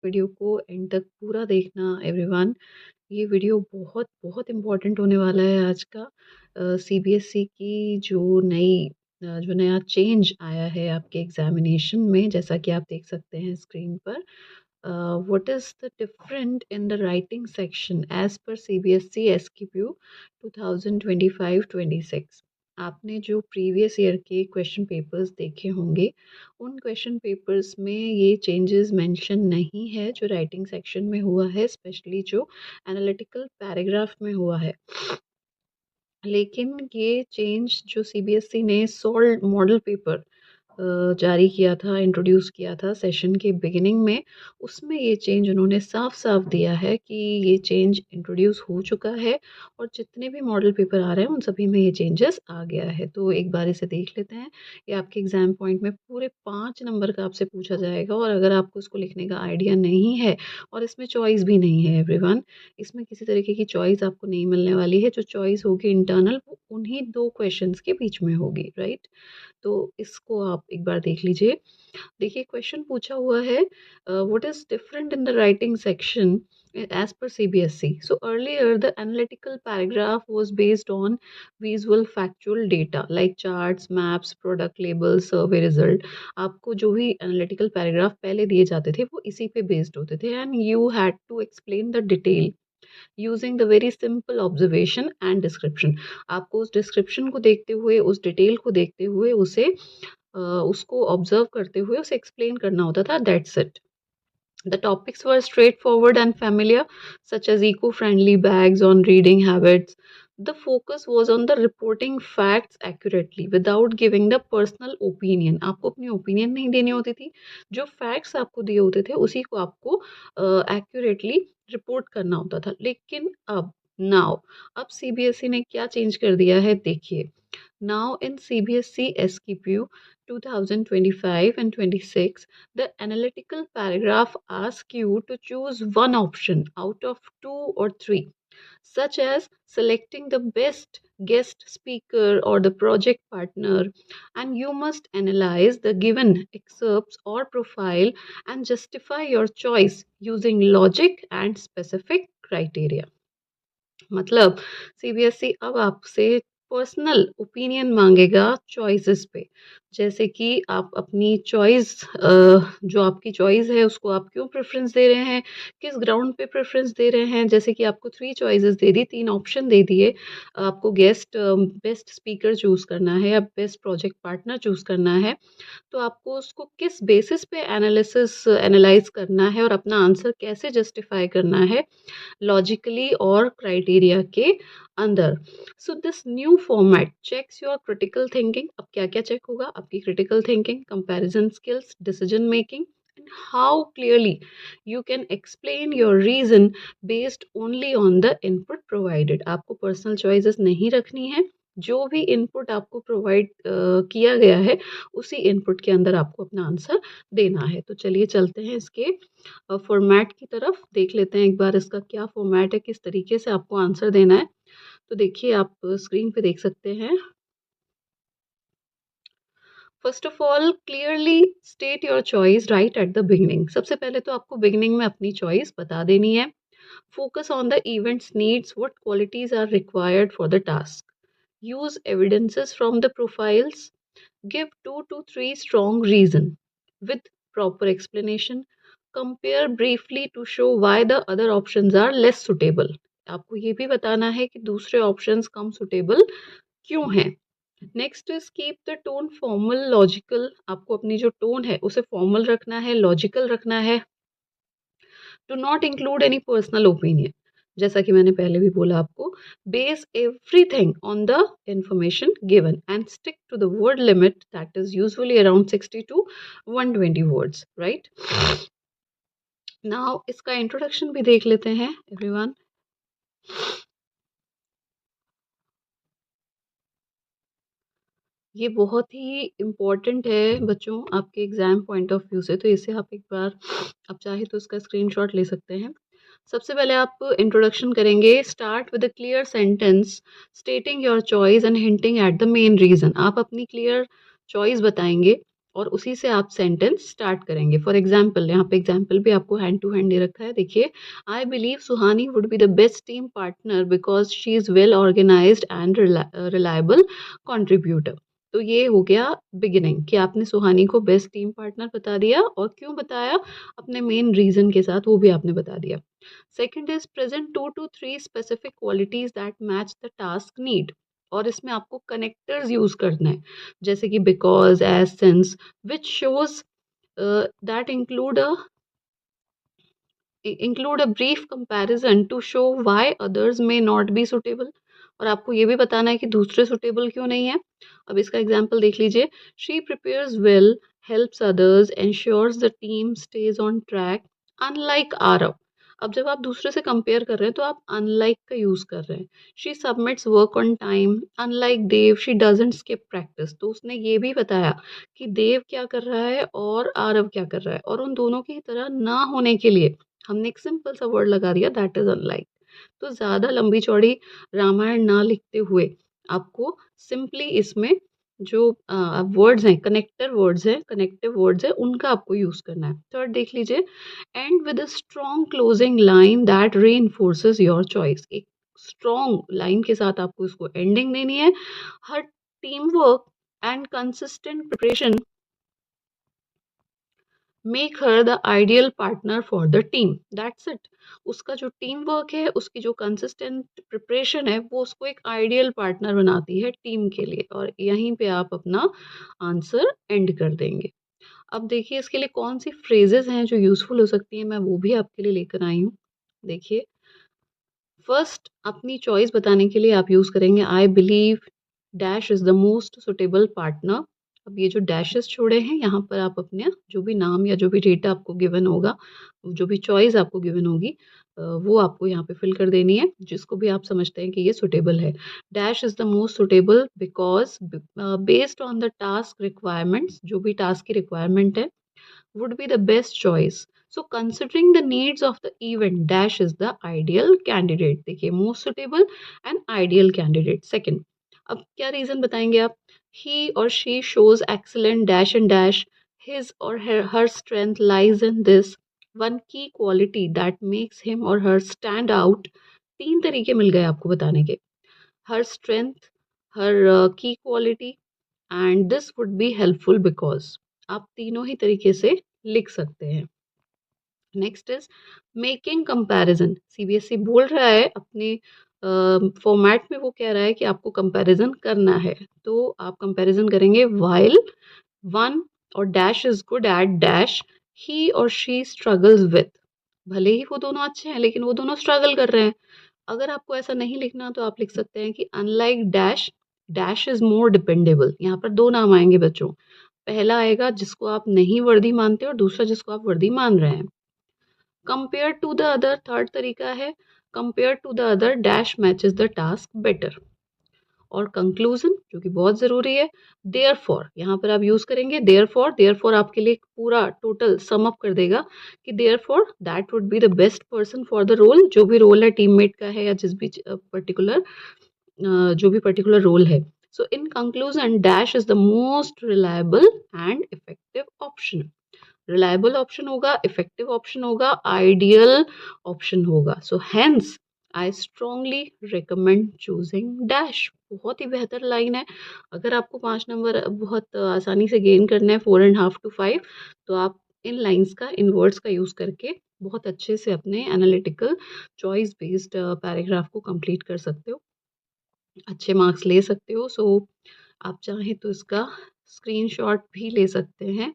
Video को and तक पूरा देखना एवरीवन। ये वीडियो बहुत बहुत इम्पोर्टेंट होने वाला है आज का। सीबीएसई की जो नया चेंज आया है आपके एग्जामिनेशन में, जैसा कि आप देख सकते हैं स्क्रीन पर। What is the different in the writing section as per CBSE SQPU 2025-26। आपने जो प्रीवियस ईयर के क्वेश्चन पेपर्स देखे होंगे, उन क्वेश्चन पेपर्स में ये चेंजेस मेंशन नहीं है जो राइटिंग सेक्शन में हुआ है, स्पेशली जो एनालिटिकल पैराग्राफ में हुआ है। लेकिन ये चेंज जो सीबीएसई ने सॉल्व मॉडल पेपर जारी किया था, इंट्रोड्यूस किया था सेशन के बिगिनिंग में, उसमें ये चेंज उन्होंने साफ-साफ दिया है कि ये चेंज इंट्रोड्यूस हो चुका है और जितने भी मॉडल पेपर आ रहे हैं, उन सभी में ये चेंजेस आ गया है। तो एक बार इसे देख लेते हैं। ये आपके एग्ज़ाम पॉइंट में पूरे 5 नंबर का आपसे पूछा जाएगा और अगर आपको इसको लिखने का आइडिया नहीं है और इसमें चॉइस भी नहीं है एवरीवन, इसमें किसी तरीके की चॉइस आपको नहीं मिलने वाली है। जो चॉइस होगी इंटरनल, वो उन्हीं 2 क्वेश्चन्स के बीच में होगी, राइट? तो इसको आप एक बार देख लीजिए। देखिए क्वेश्चन पूछा हुआ है, what is different in the writing section as per CBSE. So earlier the analytical paragraph was based on visual factual data like charts, maps, product labels, survey result. आपको जो भी analytical paragraph पहले दिए जाते थे वो इसी पे based होते थे and you had to explain the detail using the very simple observation and description. आपको उस डिस्क्रिप्शन को देखते हुए, उस डिटेल को देखते हुए उसको ऑब्जर्व करते हुए उसे एक्सप्लेन करना होता था, that's it. The topics were straightforward and familiar, such as eco-friendly bags on reading habits. The focus was on the reporting facts accurately without giving the personal opinion. आपको अपनी ओपिनियन नहीं देनी होती थी, जो फैक्ट्स आपको दिए होते थे उसी को आपको एक्यूरेटली रिपोर्ट करना होता था। लेकिन अब सीबीएसई ने क्या चेंज कर दिया है, देखिए। Now in CBSE SQPU 2025 and 26, the analytical paragraph asks you to choose one option out of two or three, such as selecting the best guest speaker or the project partner, and you must analyze the given excerpts or profile and justify your choice using logic and specific criteria. मतलब CBSE अब आपसे personal opinion मांगेगा choices पे। जैसे कि आप अपनी choice, जो आपकी चॉइस है उसको आप क्यों प्रेफ़रेंस दे रहे हैं, किस ग्राउंड पे प्रेफ़रेंस दे रहे हैं। जैसे कि आपको 3 चॉइसेस दे दी, 3 ऑप्शन दे दिए। आपको बेस्ट स्पीकर चूज़ करना है या बेस्ट प्रोजेक्ट पार्टनर चूज़ करना है। तो आपको उसको किस बेसिस पे एनालाइज़ करना है और अपना आंसर कैसे जस्टिफ़ाई करना है लॉजिकली और क्राइटेरिया के अंदर। So this new format checks your critical thinking. अब क्या-क्या चेक होगा? आपकी critical thinking, comparison skills, decision making and how clearly you can explain your reason based only on the input provided. आपको personal choices नहीं रखनी है। जो भी इनपुट आपको प्रोवाइड किया गया है, उसी इनपुट के अंदर आपको अपना आंसर देना है। तो चलिए चलते हैं इसके फॉर्मेट की तरफ, देख लेते हैं एक बार इसका क्या फॉर्मेट है, किस तरीके से आपको आंसर देना है। तो देखिए आप स्क्रीन पे देख सकते हैं। First of all clearly state your choice right at the beginning. सबसे पहले तो आपको बिगिनिंग में अपनी चॉइस बता देनी है। Focus on the events needs, what qualities are required for the task. Use evidences from the profiles. Give 2 to 3 strong reason with proper explanation. Compare briefly to show why the other options are less suitable. आपको ये भी बताना है कि दूसरे options कम suitable क्यों हैं। Next is keep the tone formal logical. आपको अपनी जो टोन है उसे फॉर्मल रखना है, लॉजिकल रखना है। Do not include any personal opinion. जैसा कि मैंने पहले भी बोला आपको, base everything on the information given and stick to the word limit that is usually around 60 to 120 words, right? Now इसका इंट्रोडक्शन भी देख लेते हैं एवरीवन। ये बहुत ही इम्पोर्टेंट है बच्चों आपके एग्जाम पॉइंट ऑफ व्यू से, तो इसे आप एक बार, आप चाहे तो इसका स्क्रीनशॉट ले सकते हैं। सबसे पहले आप इंट्रोडक्शन करेंगे। Start with a clear sentence स्टेटिंग your choice and hinting at the main reason. आप अपनी क्लियर चॉइस बताएंगे और उसी से आप सेंटेंस स्टार्ट करेंगे। फॉर एग्जाम्पल, यहाँ पे एग्जाम्पल भी आपको हैंड टू हैंड दे रखा है, देखिए। I believe Suhani would be the best team partner because she is well organised and reliable contributor. तो ये हो गया बिगिनिंग कि आपने सुहानी को बेस्ट टीम पार्टनर बता दिया, और क्यों बताया, अपने मेन रीजन के साथ, वो भी आपने बता दिया। Second is present 2 to 3 specific qualities that match the task need, और इसमें आपको कनेक्टर्स यूज करना है, जैसे कि because, as, since, which shows that include a brief comparison to show why others may not be suitable। और आपको ये भी बताना है कि दूसरे सुटेबल क्यों नहीं है। अब इसका एग्जाम्पल देख लीजिए। She prepares well, helps others, ensures the team stage on track, unlike Aarav. अब जब आप दूसरे से कंपेयर कर रहे हैं तो आप अनलाइक का यूज कर रहे हैं। She submits work on time, unlike Dev she doesn't skip practice. तो उसने ये भी बताया कि देव क्या कर रहा है और आरव क्या कर रहा है, और उन दोनों की तरह ना होने के लिए हमने एक सिंपल सा वर्ड लगा दिया, दैट इज अनलाइक। तो ज़्यादा लंबी चौड़ी रामायण ना लिखते हुए आपको सिंपली इसमें जो वर्ड्स हैं, कनेक्टिव वर्ड्स हैं, उनका आपको यूज करना है। थर्ड देख लीजिए, and with a strong closing line that reinforces your choice. एक स्ट्रॉन्ग लाइन के साथ आपको इसको एंडिंग देनी है। Her team work and consistent preparation make her the ideal partner for the team, that's it. उसका जो टीम वर्क है, उसकी जो कंसिस्टेंट प्रिपरेशन है, वो उसको एक आइडियल पार्टनर बनाती है टीम के लिए, और यहीं पे आप अपना आंसर एंड कर देंगे। अब देखिए इसके लिए कौन सी फ्रेजेस हैं जो यूजफुल हो सकती हैं, मैं वो भी आपके लिए लेकर आई हूँ। देखिए, फर्स्ट अपनी चॉइस बताने के लिए आप यूज़ करेंगे, I believe dash is the most suitable partner. अब ये जो डैशेस छोड़े हैं, यहाँ पर आप अपने जो भी नाम या जो भी डेटा आपको गिवन होगा, जो भी चॉइस आपको गिवन होगी, वो आपको यहाँ पे फिल कर देनी है, जिसको भी आप समझते हैं कि ये सुटेबल है। Dash is the most suitable because based on the task requirements, जो भी टास्क की रिक्वायरमेंट है, would be the best choice. So considering the needs of the event, dash is the ideal candidate। देखिए, most suitable and ideal candidate। Second, अब क्या reason बताएंगे आप? He or she shows excellent dash and dash, his or her strength lies in this one key quality that makes him or her stand out। तीन तरीके मिल गए आपको बताने के, her strength, her key quality and this would be helpful because. आप तीनों ही तरीके से लिख सकते हैं। Next is making comparison. CBSE बोल रहा है अपने फॉर्मेट में, वो कह रहा है कि आपको कंपैरिजन करना है, तो आप कंपैरिजन करेंगे while one or dash is good at dash he or she struggles with. भले ही वो दोनों अच्छे हैं, लेकिन वो दोनों स्ट्रगल कर रहे हैं। अगर आपको ऐसा नहीं लिखना तो आप लिख सकते हैं कि unlike dash, dash is more dependable. यहाँ पर दो नाम आएंगे बच्चों, पहला आएगा जिसको आप नहीं वर्दी मानते, और दूसरा जिसको आप वर्दी मान रहे हैं। Compare to the other, third तरीका है, compare to the other dash matches the task better. और कंक्लूजन, जो कि बहुत ज़रूरी है, देयर फॉर। यहाँ पर आप यूज़ करेंगे देयर फॉर। देयर फॉर आपके लिए पूरा टोटल सम अप कर देगा कि therefore that would be the best person for the role. जो भी रोल है टीममेट का है या जिस भी पर्टिकुलर जो भी पर्टिकुलर रोल है। So in conclusion, dash is the most reliable and effective option. Reliable option होगा, इफेक्टिव ऑप्शन होगा, आइडियल ऑप्शन होगा। So hence I strongly recommend choosing dash. बहुत ही बेहतर लाइन है। अगर आपको 5 नंबर बहुत आसानी से गेन करना है, 4.5 to 5, तो आप इन लाइन्स का, इन वर्ड्स का यूज़ करके बहुत अच्छे से अपने एनालिटिकल चॉइस बेस्ड पैराग्राफ को कंप्लीट कर सकते हो, अच्छे मार्क्स ले सकते हो। सो आप चाहें तो इसका स्क्रीनशॉट भी ले सकते हैं।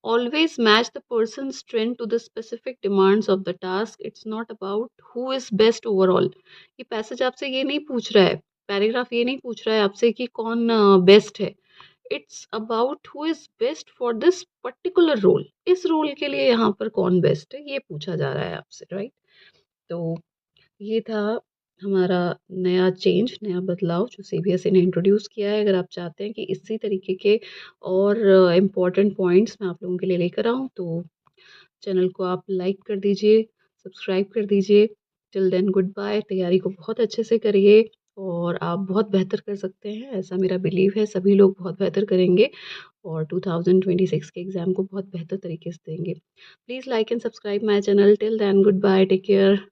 Always match the person's strength to the specific demands of the task. It's not about who is best overall। ये पैसेज आपसे ये नहीं पूछ रहा है, पैराग्राफ ये नहीं पूछ रहा है आपसे कि कौन बेस्ट है। It's about who is best for this particular role. इस रोल के लिए यहाँ पर कौन बेस्ट है, ये पूछा जा रहा है आपसे, राइट। तो ये था हमारा नया चेंज, नया बदलाव जो सीबीएसई ने इंट्रोड्यूस किया है। अगर आप चाहते हैं कि इसी तरीके के और इम्पोर्टेंट पॉइंट्स मैं आप लोगों के लिए लेकर आऊँ, तो चैनल को आप लाइक कर दीजिए, सब्सक्राइब कर दीजिए। Till then goodbye. तैयारी को बहुत अच्छे से करिए और आप बहुत बेहतर कर सकते हैं, ऐसा मेरा बिलीव है। सभी लोग बहुत बेहतर करेंगे और 2026 के एग्ज़ाम को बहुत बेहतर तरीके से देंगे। Please like and subscribe my channel. Till then goodbye, take care.